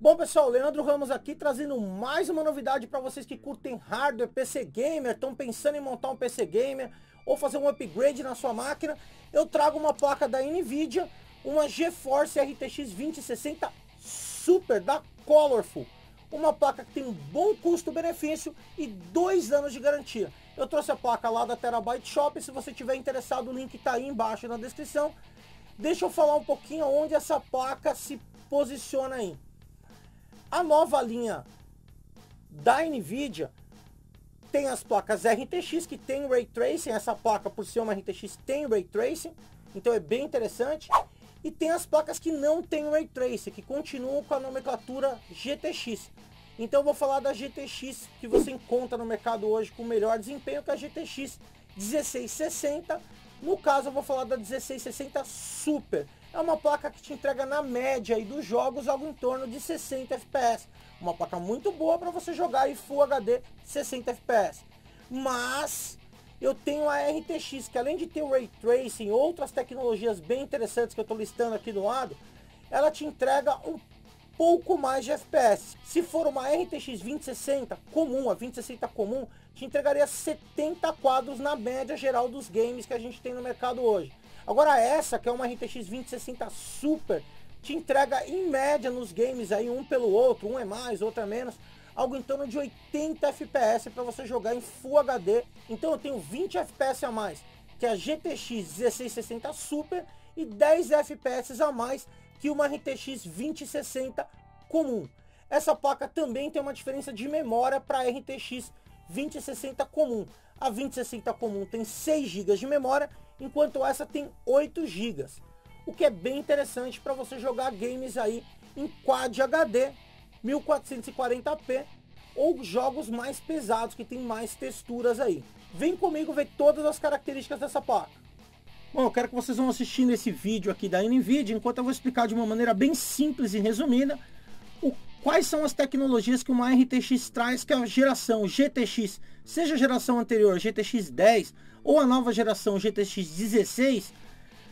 Bom pessoal, Leandro Ramos aqui trazendo mais uma novidade para vocês que curtem hardware, PC Gamer, estão pensando em montar um PC Gamer ou fazer um upgrade na sua máquina. Eu trago uma placa da Nvidia, uma GeForce RTX 2060 Super da Colorful. Uma placa que tem um bom custo-benefício e 2 anos de garantia. Eu trouxe a placa lá da Terabyte Shop, se você tiver interessado o link está aí embaixo na descrição. Deixa eu falar um pouquinho onde essa placa se posiciona aí. A nova linha da Nvidia tem as placas RTX que tem Ray Tracing. Essa placa, por ser uma RTX, tem Ray Tracing, então é bem interessante. E tem as placas que não tem Ray Tracing, que continuam com a nomenclatura GTX. Então eu vou falar da GTX que você encontra no mercado hoje com melhor desempenho, que é a GTX 1660. No caso eu vou falar da 1660 Super. É uma placa que te entrega na média aí dos jogos algo em torno de 60 FPS. Uma placa muito boa para você jogar em Full HD 60 FPS. Mas eu tenho a RTX, que além de ter o Ray Tracing e outras tecnologias bem interessantes que eu estou listando aqui do lado, ela te entrega um pouco mais de FPS. Se for uma RTX 2060 comum, a 2060 comum, te entregaria 70 quadros na média geral dos games que a gente tem no mercado hoje. Agora essa, que é uma RTX 2060 Super, te entrega em média nos games aí, um pelo outro, um é mais, outro é menos, algo em torno de 80 FPS para você jogar em Full HD. Então eu tenho 20 FPS a mais que a GTX 1660 Super e 10 FPS a mais que uma RTX 2060 comum. Essa placa também tem uma diferença de memória para a RTX 2060 comum. A 2060 comum tem 6 GB de memória, enquanto essa tem 8 GB. O que é bem interessante para você jogar games aí em Quad HD 1440p ou jogos mais pesados que tem mais texturas aí. Vem comigo ver todas as características dessa placa. Bom, eu quero que vocês vão assistindo esse vídeo aqui da Nvidia, enquanto eu vou explicar de uma maneira bem simples e resumida quais são as tecnologias que uma RTX traz, que é a geração GTX, seja a geração anterior, GTX 10, ou a nova geração GTX 16,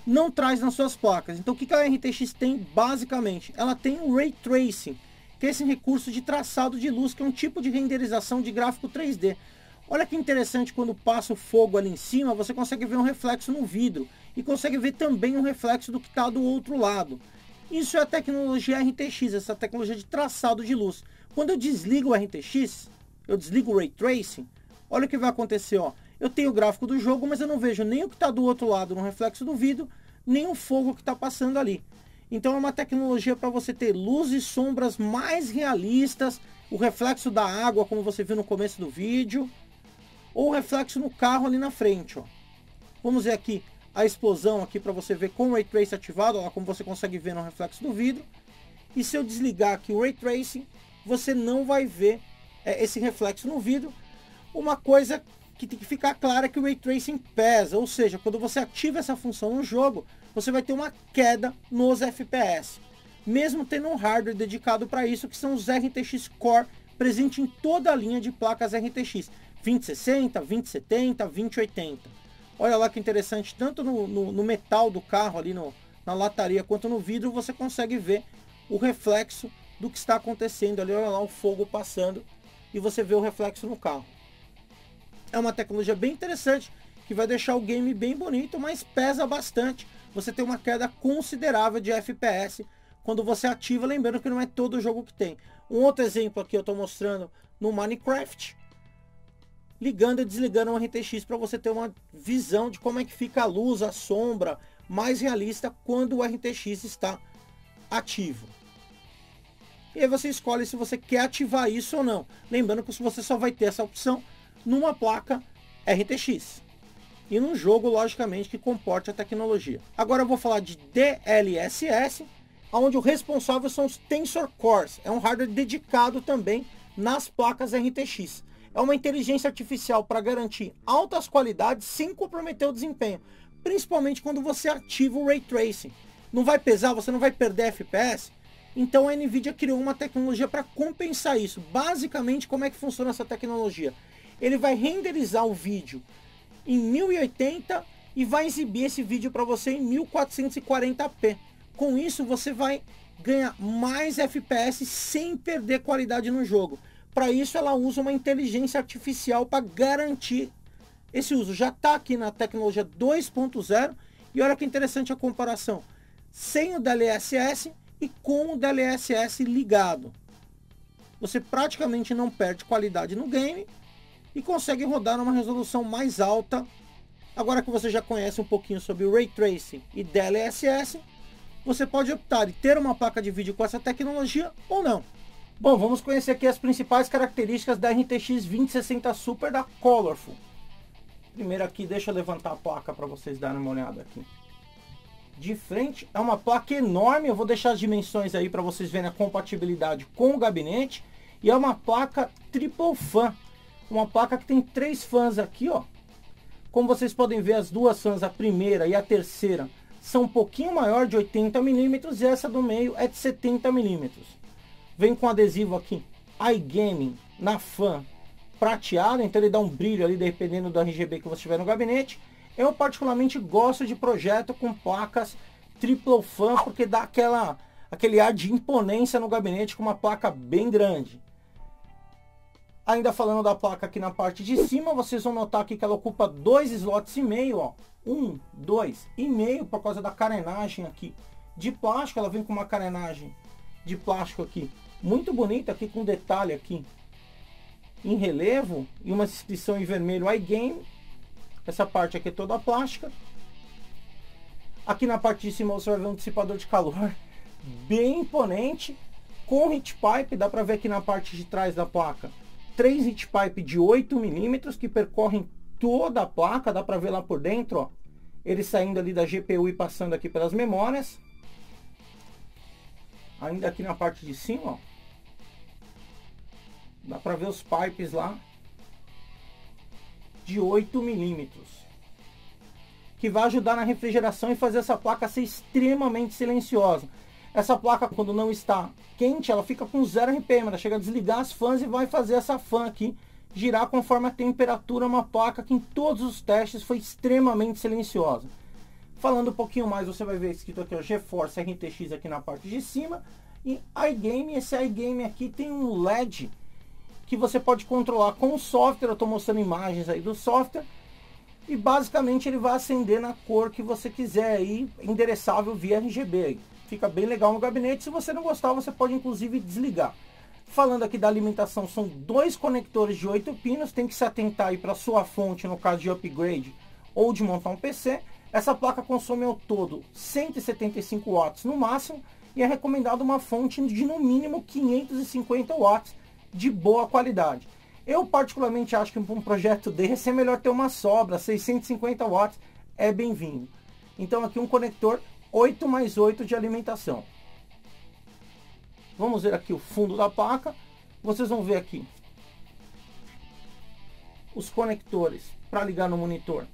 não traz nas suas placas. Então o que a RTX tem basicamente? Ela tem o Ray Tracing, que é esse recurso de traçado de luz, que é um tipo de renderização de gráfico 3D. Olha que interessante, quando passa o fogo ali em cima, você consegue ver um reflexo no vidro, e consegue ver também um reflexo do que está do outro lado. Isso é a tecnologia RTX, essa tecnologia de traçado de luz. Quando eu desligo o RTX, eu desligo o Ray Tracing, olha o que vai acontecer, ó. Eu tenho o gráfico do jogo, mas eu não vejo nem o que está do outro lado no reflexo do vidro, nem o fogo que está passando ali. Então é uma tecnologia para você ter luz e sombras mais realistas, o reflexo da água, como você viu no começo do vídeo, ou o reflexo no carro ali na frente, ó. Vamos ver aqui a explosão aqui para você ver com o Ray Tracing ativado, ó, como você consegue ver no reflexo do vidro. E se eu desligar aqui o Ray Tracing, você não vai ver esse reflexo no vidro. Uma coisa que tem que ficar clara é que o Ray Tracing pesa, ou seja, quando você ativa essa função no jogo, você vai ter uma queda nos FPS, mesmo tendo um hardware dedicado para isso, que são os RTX Core, presente em toda a linha de placas RTX 2060, 2070, 2080. Olha lá que interessante, tanto no metal do carro ali na lataria, quanto no vidro, você consegue ver o reflexo do que está acontecendo ali. Olha lá o fogo passando e você vê o reflexo no carro. É uma tecnologia bem interessante, que vai deixar o game bem bonito, mas pesa bastante. Você tem uma queda considerável de FPS quando você ativa, lembrando que não é todo jogo que tem. Um outro exemplo aqui eu estou mostrando no Minecraft, ligando e desligando um RTX para você ter uma visão de como é que fica a luz, a sombra mais realista quando o RTX está ativo. E aí você escolhe se você quer ativar isso ou não. Lembrando que você só vai ter essa opção numa placa RTX. E num jogo, logicamente, que comporte a tecnologia. Agora eu vou falar de DLSS, onde o responsável são os Tensor Cores. É um hardware dedicado também nas placas RTX. É uma inteligência artificial para garantir altas qualidades sem comprometer o desempenho, principalmente quando você ativa o Ray Tracing. Não vai pesar, você não vai perder FPS? Então a Nvidia criou uma tecnologia para compensar isso. Basicamente, como é que funciona essa tecnologia? Ele vai renderizar o vídeo em 1080 e vai exibir esse vídeo para você em 1440p. Com isso você vai ganha mais FPS sem perder qualidade no jogo. Para isso ela usa uma inteligência artificial para garantir esse uso. Já está aqui na tecnologia 2.0 e olha que interessante a comparação. Sem o DLSS e com o DLSS ligado. Você praticamente não perde qualidade no game e consegue rodar numa resolução mais alta. Agora que você já conhece um pouquinho sobre o Ray Tracing e DLSS, você pode optar em ter uma placa de vídeo com essa tecnologia ou não. Bom, vamos conhecer aqui as principais características da RTX 2060 Super da Colorful. Primeiro aqui, deixa eu levantar a placa para vocês darem uma olhada aqui. De frente, é uma placa enorme, eu vou deixar as dimensões aí para vocês verem a compatibilidade com o gabinete. E é uma placa triple fan, uma placa que tem 3 fãs aqui, ó. Como vocês podem ver, as duas fãs, a primeira e a terceira, são um pouquinho maior, de 80 mm, e essa do meio é de 70 mm. Vem com adesivo aqui, iGaming, na fan prateado, então ele dá um brilho ali, dependendo do RGB que você tiver no gabinete. Eu particularmente gosto de projeto com placas triple fan, porque dá aquele ar de imponência no gabinete com uma placa bem grande. Ainda falando da placa aqui na parte de cima, vocês vão notar aqui que ela ocupa 2 slots e meio, ó. 1, 2 e meio, por causa da carenagem aqui de plástico. Ela vem com uma carenagem de plástico aqui muito bonita, aqui com detalhe aqui em relevo e uma inscrição em vermelho iGame. Essa parte aqui é toda plástica. Aqui na parte de cima você vai ver um dissipador de calor bem imponente, com heat pipe. Dá para ver aqui na parte de trás da placa 3 heat pipe de 8 mm que percorrem toda a placa. Dá para ver lá por dentro, ó, ele saindo ali da GPU e passando aqui pelas memórias. Ainda aqui na parte de cima, ó, dá para ver os pipes lá de 8 mm, que vai ajudar na refrigeração e fazer essa placa ser extremamente silenciosa. Essa placa, quando não está quente, ela fica com 0 RPM, ela chega a desligar as fãs e vai fazer essa fã aqui girar conforme a temperatura. Uma placa que em todos os testes foi extremamente silenciosa. Falando um pouquinho mais, você vai ver escrito aqui, ó, GeForce RTX aqui na parte de cima, e iGame. Esse iGame aqui tem um LED que você pode controlar com o software. Eu estou mostrando imagens aí do software, e basicamente ele vai acender na cor que você quiser aí, endereçável via RGB aí. Fica bem legal no gabinete. Se você não gostar, você pode inclusive desligar. Falando aqui da alimentação, são 2 conectores de 8 pinos. Tem que se atentar aí para sua fonte, no caso de upgrade ou de montar um PC. Essa placa consome ao todo 175 watts no máximo, e é recomendado uma fonte de no mínimo 550 watts de boa qualidade. Eu particularmente acho que para um projeto desse é melhor ter uma sobra. 650 watts é bem-vindo. Então aqui um conector 8x8 de alimentação. Vamos ver aqui o fundo da placa. Vocês vão ver aqui os conectores para ligar no monitor.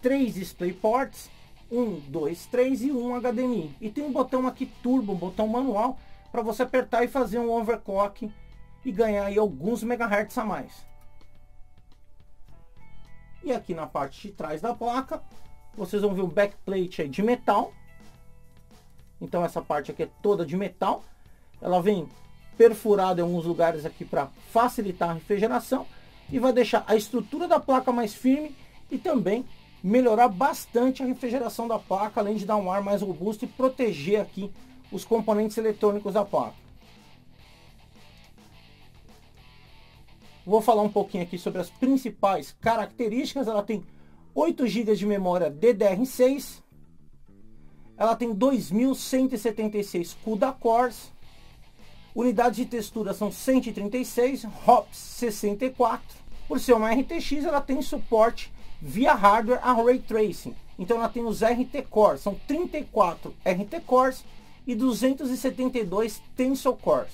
3 DisplayPorts, 1, 2, 3 e 1 HDMI. E tem um botão aqui turbo, um botão manual, para você apertar e fazer um overclock e ganhar aí alguns megahertz a mais. E aqui na parte de trás da placa, vocês vão ver um backplate aí de metal. Então essa parte aqui é toda de metal. Ela vem perfurada em alguns lugares aqui para facilitar a refrigeração, e vai deixar a estrutura da placa mais firme e também melhorar bastante a refrigeração da placa, além de dar um ar mais robusto e proteger aqui os componentes eletrônicos da placa. Vou falar um pouquinho aqui sobre as principais características. Ela tem 8 GB de memória DDR6. Ela tem 2176 CUDA cores. Unidades de textura são 136, hops 64. Por ser uma RTX, ela tem suporte via hardware a Ray Tracing. Então ela tem os RT Cores, são 34 RT Cores e 272 Tensor Cores.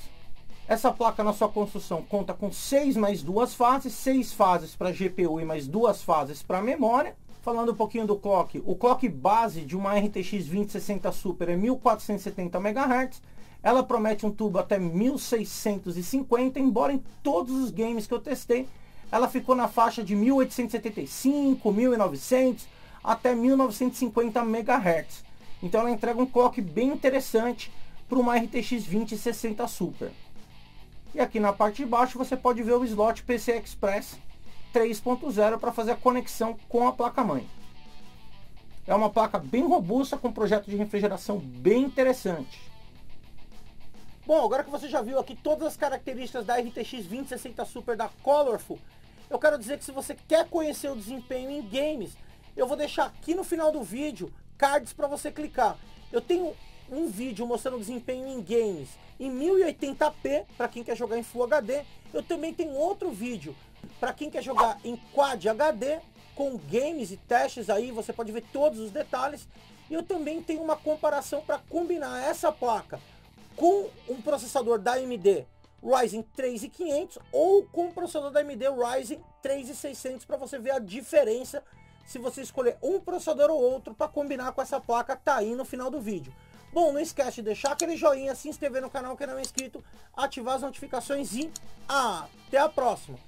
Essa placa na sua construção conta com 6 mais 2 fases, 6 fases para GPU e mais 2 fases para memória. Falando um pouquinho do clock, o clock base de uma RTX 2060 Super é 1470 MHz. Ela promete um turbo até 1650, embora em todos os games que eu testei, ela ficou na faixa de 1875, 1900 até 1950 MHz. Então ela entrega um clock bem interessante para uma RTX 2060 Super. E aqui na parte de baixo você pode ver o slot PCI Express 3.0 para fazer a conexão com a placa-mãe. É uma placa bem robusta, com um projeto de refrigeração bem interessante. Bom, agora que você já viu aqui todas as características da RTX 2060 Super da Colorful, eu quero dizer que se você quer conhecer o desempenho em games, eu vou deixar aqui no final do vídeo cards para você clicar. Eu tenho um vídeo mostrando o desempenho em games em 1080p para quem quer jogar em Full HD. Eu também tenho outro vídeo para quem quer jogar em Quad HD com games e testes, aí você pode ver todos os detalhes. E eu também tenho uma comparação para combinar essa placa com um processador da AMD Ryzen 3500 ou com um processador da AMD Ryzen 3600 para você ver a diferença se você escolher um processador ou outro para combinar com essa placa. Tá aí no final do vídeo. Bom, não esquece de deixar aquele joinha, se inscrever no canal que não é inscrito, ativar as notificações e até a próxima.